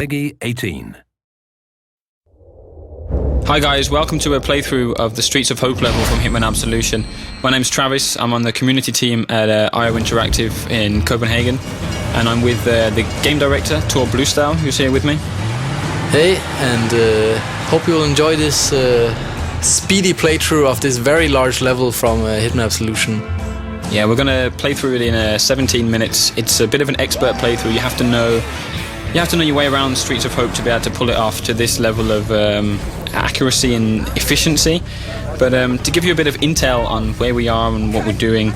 Peggy 18. Hi guys, welcome to a playthrough of the Streets of Hope level from Hitman Absolution. My name's Travis, I'm on the community team at IO Interactive in Copenhagen, and I'm with the game director, Tor Bluestyle, who's here with me. Hey, and hope you will enjoy this speedy playthrough of this very large level from Hitman Absolution. Yeah, we're going to play through it in 17 minutes. It's a bit of an expert playthrough. You have to know your way around Streets of Hope to be able to pull it off to this level of accuracy and efficiency. But to give you a bit of intel on where we are and what we're doing,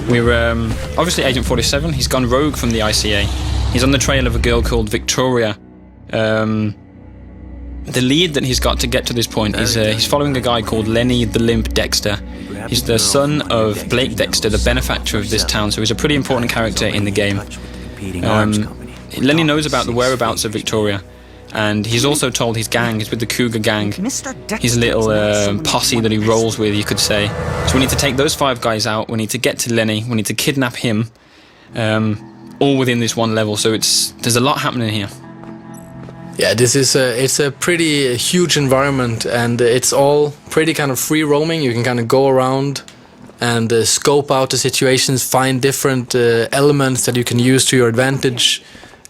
we're obviously Agent 47. He's gone rogue from the ICA. He's on the trail of a girl called Victoria. The lead that he's got to get to this point is he's following a guy called Lenny the Limp Dexter. He's the son of Blake Dexter, the benefactor of this town, so he's a pretty important character in the game. Lenny knows about the whereabouts of Victoria, and he's also told his gang, he's with the Cougar gang, his little posse that he rolls with, you could say. So we need to take those 5 guys out, we need to get to Lenny, we need to kidnap him, all within this one level, so there's a lot happening here. Yeah, it's a pretty huge environment, and it's all pretty kind of free roaming. You can kind of go around and scope out the situations, find different elements that you can use to your advantage.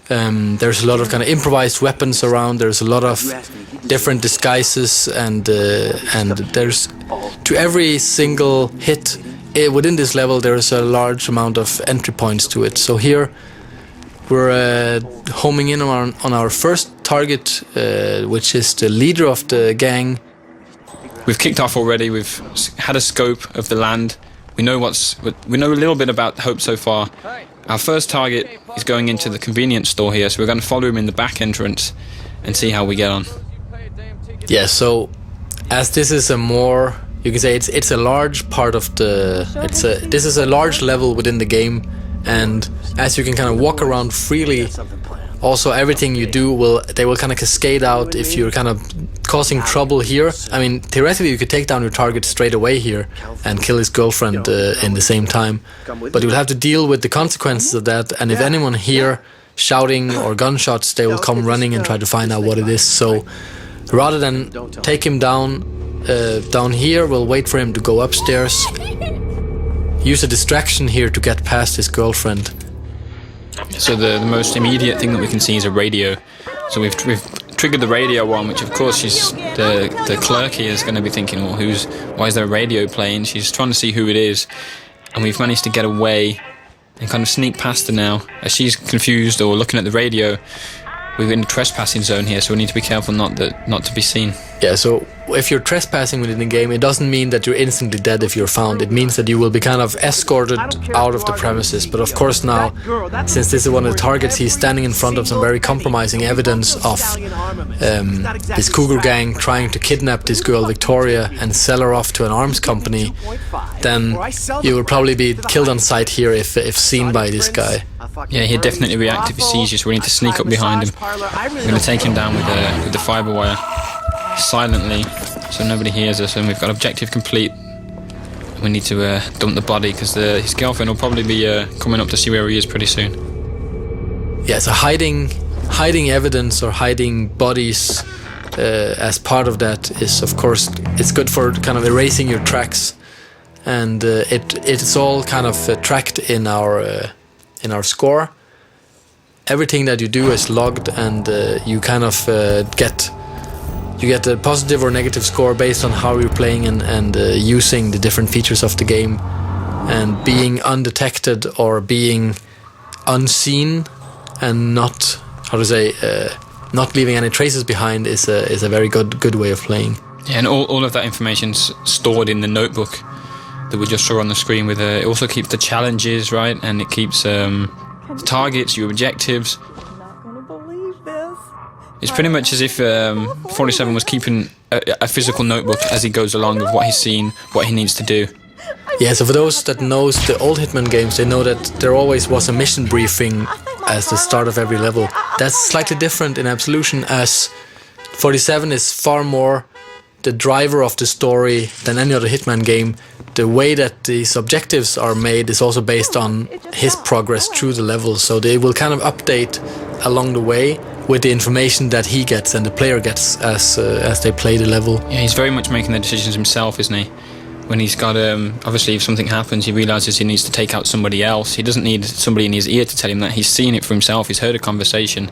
There's a lot of kind of improvised weapons around. There's a lot of different disguises, and there's to every single hit within this level there's a large amount of entry points to it. So here we're homing in on our first target, which is the leader of the gang. We've kicked off already. We've had a scope of the land. We know a little bit about Hope so far. Our first target is going into the convenience store here, so we're going to follow him in the back entrance and see how we get on. Yeah, so as this is a more, you can say it's a large part of this is a large level within the game, and as you can kind of walk around freely, also everything you do they will kind of cascade out if you're kind of causing trouble here. I mean, theoretically you could take down your target straight away here and kill his girlfriend in the same time, but you'll have to deal with the consequences of that, and if anyone here shouting or gunshots, they will come running and try to find out what it is. So rather than take him down here, we'll wait for him to go upstairs, use a distraction here to get past his girlfriend. So the most immediate thing that we can see is a radio. So we've triggered the radio on, which of course the clerk here is going to be thinking, well, why is there a radio playing? She's trying to see who it is, and we've managed to get away and kind of sneak past her now. As she's confused or looking at the radio, we're in the trespassing zone here, so we need to be careful not to be seen. Yeah, so if you're trespassing within the game, it doesn't mean that you're instantly dead if you're found. It means that you will be kind of escorted out of the premises. But of course now, since this is one of the targets, he's standing in front of some very compromising evidence of this Cougar gang trying to kidnap this girl Victoria and sell her off to an arms company, then you will probably be killed on sight here if seen by this guy. Yeah, he'd definitely react if he sees you, so we need to sneak up behind him. We're going to take him down with the fibre wire silently, so nobody hears us, and we've got objective complete. We need to dump the body, because his girlfriend will probably be coming up to see where he is pretty soon. Yeah, so hiding evidence or hiding bodies as part of that is, of course, it's good for kind of erasing your tracks, and it's all kind of tracked in our score. Everything that you do is logged, and you kind of get a positive or negative score based on how you're playing and using the different features of the game. And being undetected or being unseen and not leaving any traces behind is a very good way of playing. Yeah, and all of that information's stored in the notebook that we just saw on the screen. It also keeps the challenges, right, and it keeps the targets, your objectives. It's pretty much as if 47 was keeping a physical notebook as he goes along of what he's seen, what he needs to do. Yeah, so for those that knows the old Hitman games, they know that there always was a mission briefing as the start of every level. That's slightly different in Absolution, as 47 is far more the driver of the story than any other Hitman game. The way that these objectives are made is also based on his progress through the level, so they will kind of update along the way, with the information that he gets and the player gets as they play the level. Yeah, he's very much making the decisions himself, isn't he? When he's got, obviously if something happens, he realises he needs to take out somebody else. He doesn't need somebody in his ear to tell him that. He's seen it for himself, he's heard a conversation.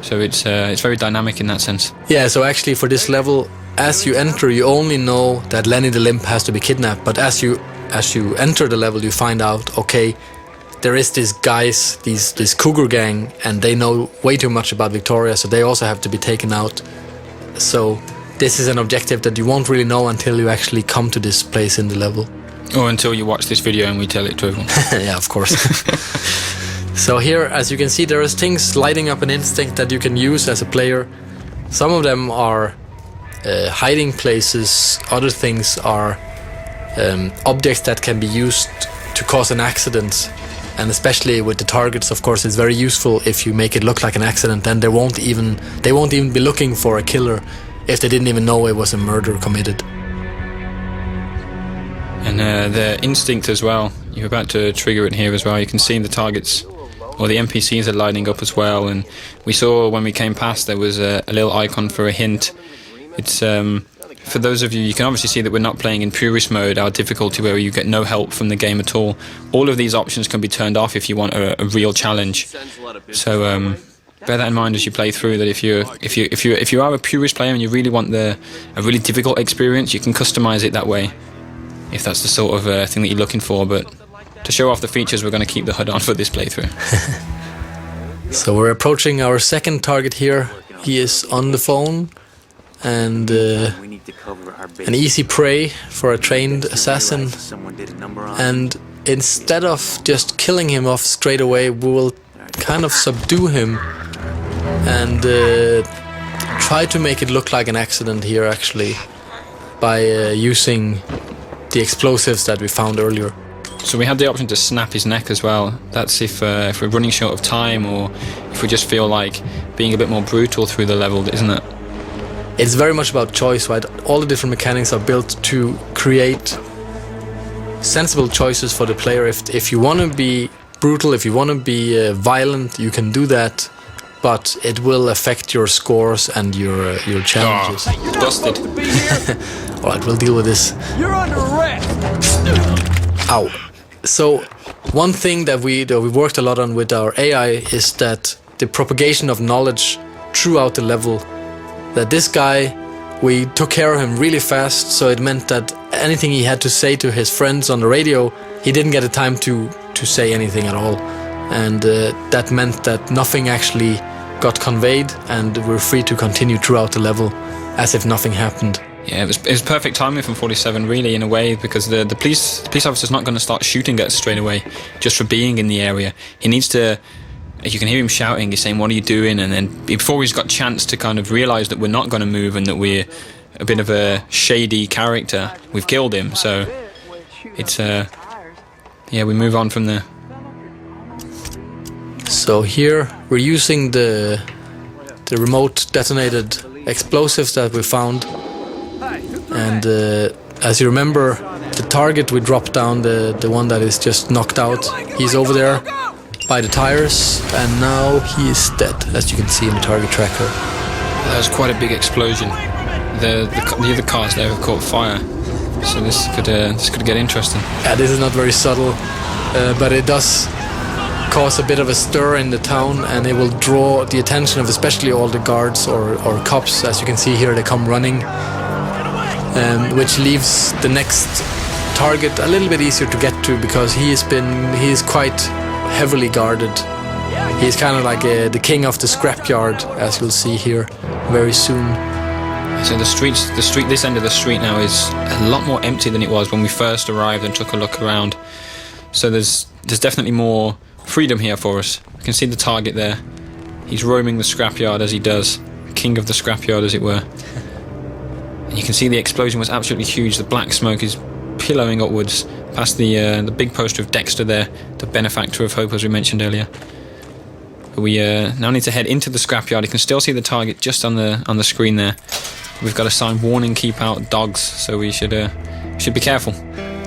So it's very dynamic in that sense. Yeah, so actually for this level, as you enter, you only know that Lenny the Limp has to be kidnapped, but as you enter the level, you find out, okay, there is these guys, this Cougar gang, and they know way too much about Victoria, so they also have to be taken out. So this is an objective that you won't really know until you actually come to this place in the level. Or until you watch this video and we tell it to everyone. Yeah, of course. So here, as you can see, there is things lighting up an instinct that you can use as a player. Some of them are hiding places, other things are objects that can be used to cause an accident. And especially with the targets, of course, it's very useful if you make it look like an accident. Then they won't even be looking for a killer if they didn't even know it was a murder committed. And the instinct as well, you're about to trigger it here as well. You can see the targets, or the NPCs are lighting up as well. And we saw when we came past there was a little icon for a hint. It's for those of you, you can obviously see that we're not playing in purist mode, our difficulty where you get no help from the game at all. All of these options can be turned off if you want a real challenge. So bear that in mind as you play through. That if you are a purist player and you really want a really difficult experience, you can customize it that way, if that's the sort of thing that you're looking for. But to show off the features, we're going to keep the HUD on for this playthrough. So we're approaching our second target here. He is on the phone, and an easy prey for a trained assassin. And instead of just killing him off straight away, we will kind of subdue him and try to make it look like an accident here, actually, by using the explosives that we found earlier. So we had the option to snap his neck as well. That's if we're running short of time, or if we just feel like being a bit more brutal through the level, isn't it? It's very much about choice, right? All the different mechanics are built to create sensible choices for the player. If you want to be brutal, if you want to be violent, you can do that, but it will affect your scores and your challenges. Oh, busted. Alright, we'll deal with this. You're under arrest. Ow. So one thing that we worked a lot on with our AI is that the propagation of knowledge throughout the level. That this guy, we took care of him really fast, so it meant that anything he had to say to his friends on the radio, he didn't get the time to say anything at all. And that meant that nothing actually got conveyed, and we're free to continue throughout the level as if nothing happened. Yeah, it was perfect timing from 47, really, in a way, because the police officer's not going to start shooting at us straight away just for being in the area. He needs to... You can hear him shouting, he's saying, "What are you doing?" And then before he's got a chance to kind of realise that we're not going to move and that we're a bit of a shady character, we've killed him. So it's yeah, we move on from there. So here we're using the remote detonated explosives that we found, and as you remember, the target we dropped down, the one that is just knocked out, he's over there by the tires, and now he is dead, as you can see in the target tracker. That was quite a big explosion. The other cars there have caught fire, so this could get interesting. Yeah, this is not very subtle, but it does cause a bit of a stir in the town, and it will draw the attention of especially all the guards or cops. As you can see here, they come running, which leaves the next target a little bit easier to get to, because he is quite heavily guarded. He's kind of like the king of the scrapyard, as you'll see here very soon. So this end of the street now is a lot more empty than it was when we first arrived and took a look around. So there's definitely more freedom here for us. You can see the target there. He's roaming the scrapyard as he does, king of the scrapyard, as it were. And you can see the explosion was absolutely huge. The black smoke is pillowing upwards past the big poster of Dexter there, the benefactor of hope, as we mentioned earlier. But we now need to head into the scrapyard. You can still see the target just on the screen there. We've got a sign, "Warning, keep out dogs," so we should be careful.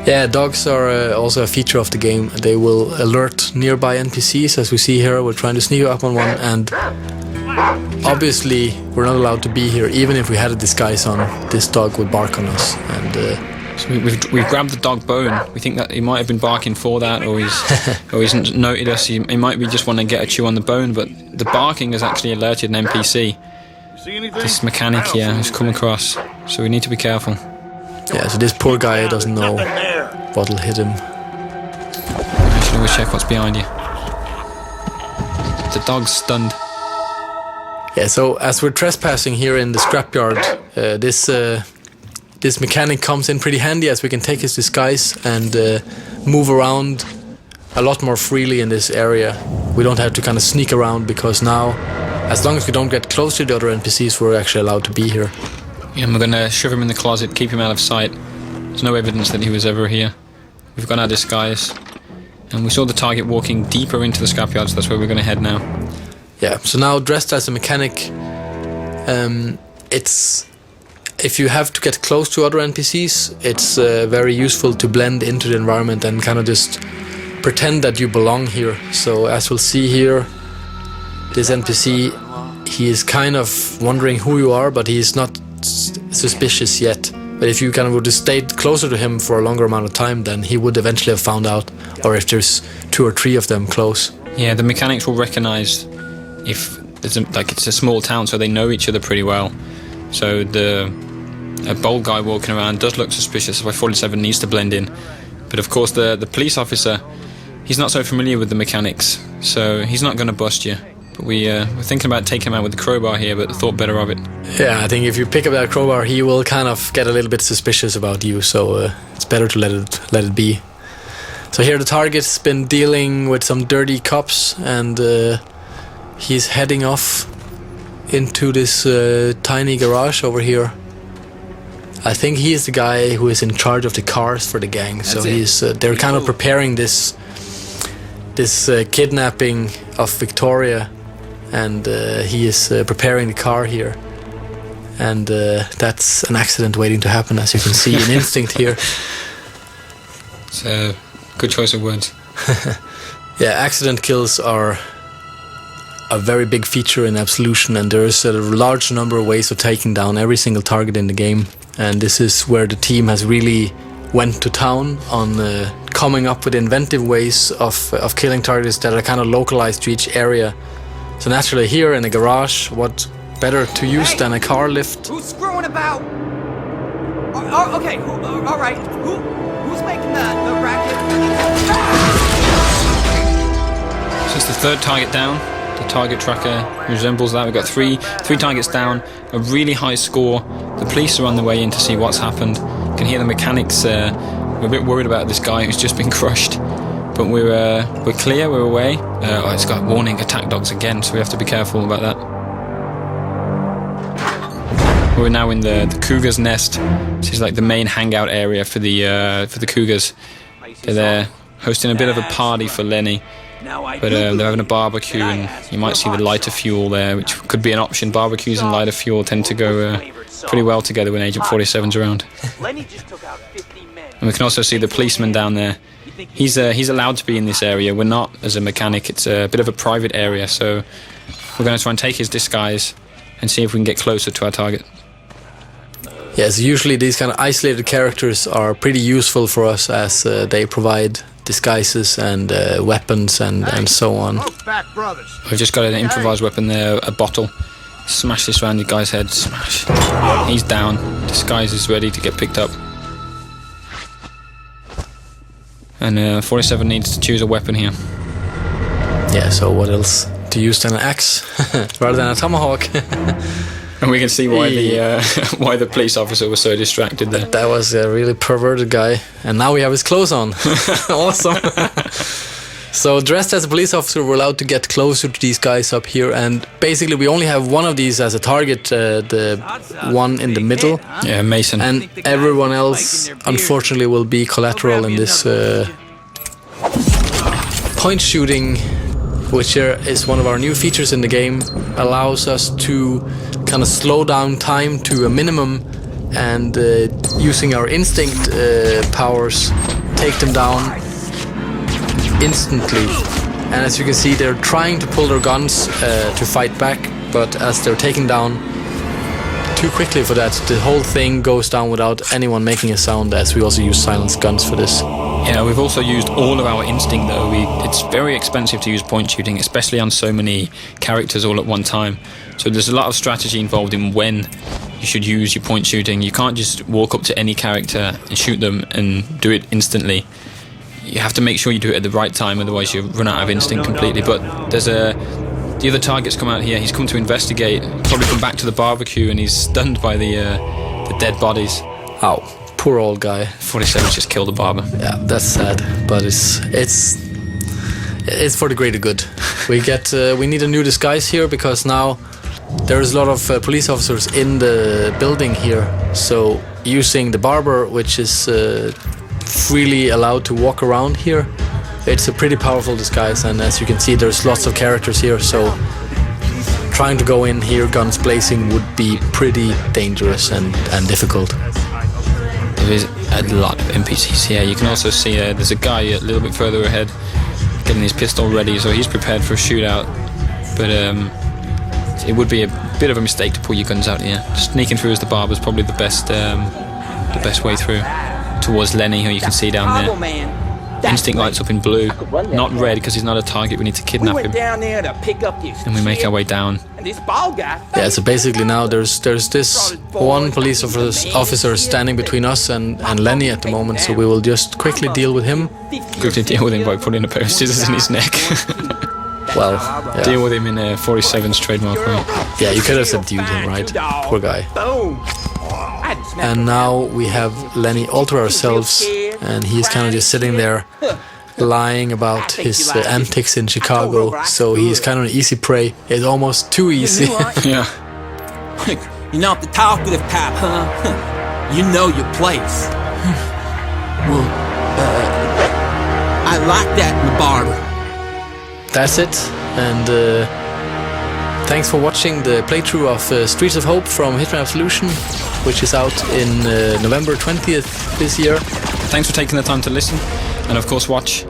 Yeah, dogs are also a feature of the game. They will alert nearby NPCs, as we see here. We're trying to sneak up on one, and obviously we're not allowed to be here. Even if we had a disguise on, this dog would bark on us. And so we've grabbed the dog bone. We think that he might have been barking for that, or he's noted us. He might be just wanting to get a chew on the bone, but the barking has actually alerted an NPC. This mechanic here has come across, so we need to be careful. Yeah, so this poor guy doesn't know what'll hit him. I should always check what's behind you. The dog's stunned. Yeah, so as we're trespassing here in the scrapyard, this mechanic comes in pretty handy, as we can take his disguise and move around a lot more freely in this area. We don't have to kind of sneak around, because now, as long as we don't get close to the other NPCs, we're actually allowed to be here. Yeah, and we're going to shove him in the closet, keep him out of sight. There's no evidence that he was ever here. We've got our disguise, and we saw the target walking deeper into the scrapyard, so that's where we're going to head now. Yeah, so now dressed as a mechanic, if you have to get close to other NPCs, it's very useful to blend into the environment and kind of just pretend that you belong here. So as we'll see here, this NPC, he is kind of wondering who you are, but he's not suspicious yet. But if you kind of would have stayed closer to him for a longer amount of time, then he would eventually have found out, or if there's 2 or 3 of them close. Yeah, the mechanics will recognize if it's a small town, so they know each other pretty well. So a bold guy walking around does look suspicious, so 47 needs to blend in. But of course the police officer, he's not so familiar with the mechanics, so he's not going to bust you. But we're thinking about taking him out with the crowbar here, but thought better of it. Yeah, I think if you pick up that crowbar, he will kind of get a little bit suspicious about you, so it's better to let it be. So here the target's been dealing with some dirty cops, and he's heading off into this tiny garage over here. I think he is the guy who is in charge of the cars for the gang. So they're kind of preparing this kidnapping of Victoria, and he is preparing the car here. And that's an accident waiting to happen, as you can see in Instinct here. It's a good choice of words. Yeah, accident kills are a very big feature in Absolution, and there's a large number of ways of taking down every single target in the game. And this is where the team has really went to town on coming up with inventive ways of killing targets that are kind of localized to each area. So naturally here in a garage, what better to use than a car lift? Who's screwing about? Okay, all right. Who's making the racket? So it's the 3rd target down. The target tracker resembles that. We've got three targets down, a really high score. The police are on the way in to see what's happened. You can hear the mechanics. We're a bit worried about this guy who's just been crushed, but we're clear. We're away. It's got warning attack dogs again, so we have to be careful about that. We're now in the Cougars' nest. This is like the main hangout area for the Cougars. They're there hosting a bit of a party for Lenny. But they're having a barbecue, and you might see the lighter fuel there, which could be an option. Barbecues and lighter fuel tend to go pretty well together when Agent 47's around. And we can also see the policeman down there. He's allowed to be in this area. We're not, as a mechanic. It's a bit of a private area, so we're going to try and take his disguise and see if we can get closer to our target. Yes, usually these kind of isolated characters are pretty useful for us, as they provide disguises and weapons and so on. We've just got an improvised weapon there, a bottle. Smash this around the guy's head. Smash. He's down. Disguise is ready to get picked up. And 47 needs to choose a weapon here. Yeah, so what else to use than an axe rather than a tomahawk? And we can see why the police officer was so distracted there. That was a really perverted guy. And now we have his clothes on. Awesome. So dressed as a police officer, we're allowed to get closer to these guys up here. And basically we only have one of these as a target, the one in the middle. Yeah, Mason. And everyone else, unfortunately, will be collateral in this point shooting, which is one of our new features in the game. Allows us to kind of slow down time to a minimum, and using our instinct powers, take them down instantly. And as you can see, they're trying to pull their guns to fight back, but as they're taken down too quickly for that, the whole thing goes down without anyone making a sound, as we also use silenced guns for this. Yeah, we've also used all of our instinct though. It's very expensive to use point shooting, especially on so many characters all at one time. So there's a lot of strategy involved in when you should use your point shooting. You can't just walk up to any character and shoot them and do it instantly. You have to make sure you do it at the right time, otherwise you run out of instinct completely. But there's the other target's come out here. He's come to investigate, probably come back to the barbecue, and he's stunned by the dead bodies. Ow, poor old guy. 47's just killed the barber. Yeah, that's sad, but it's for the greater good. We need a new disguise here, because now there's a lot of police officers in the building here. So using the barber, which is freely allowed to walk around here, it's a pretty powerful disguise, and as you can see, there's lots of characters here, so trying to go in here guns blazing would be pretty dangerous and difficult. There is a lot of NPCs here. You can also see there's a guy a little bit further ahead getting his pistol ready, so he's prepared for a shootout. But it would be a bit of a mistake to pull your guns out here. Sneaking through as the barber is probably the best way through towards Lenny, who you can see down there. Instinct lights up in blue, not red because he's not a target. We need to kidnap him, and we make our way down. Yeah, so basically now there's this one police officer standing between us and Lenny at the moment, so we will just quickly deal with him. Quickly deal with him by putting a pair of scissors in his neck. Well, yeah. Deal with him in 47's trademark way. Yeah, you could have subdued him, right? Poor guy. And now we have Lenny all to ourselves, and he's kind of just sitting there lying about his antics in Chicago, so he's kind of an easy prey. It's almost too easy. Yeah. You're not the talkative type, huh? You know your place. Well, I like that in the barber. That's it, and thanks for watching the playthrough of Streets of Hope from Hitman Absolution, which is out in November 20th this year. Thanks for taking the time to listen, and of course watch.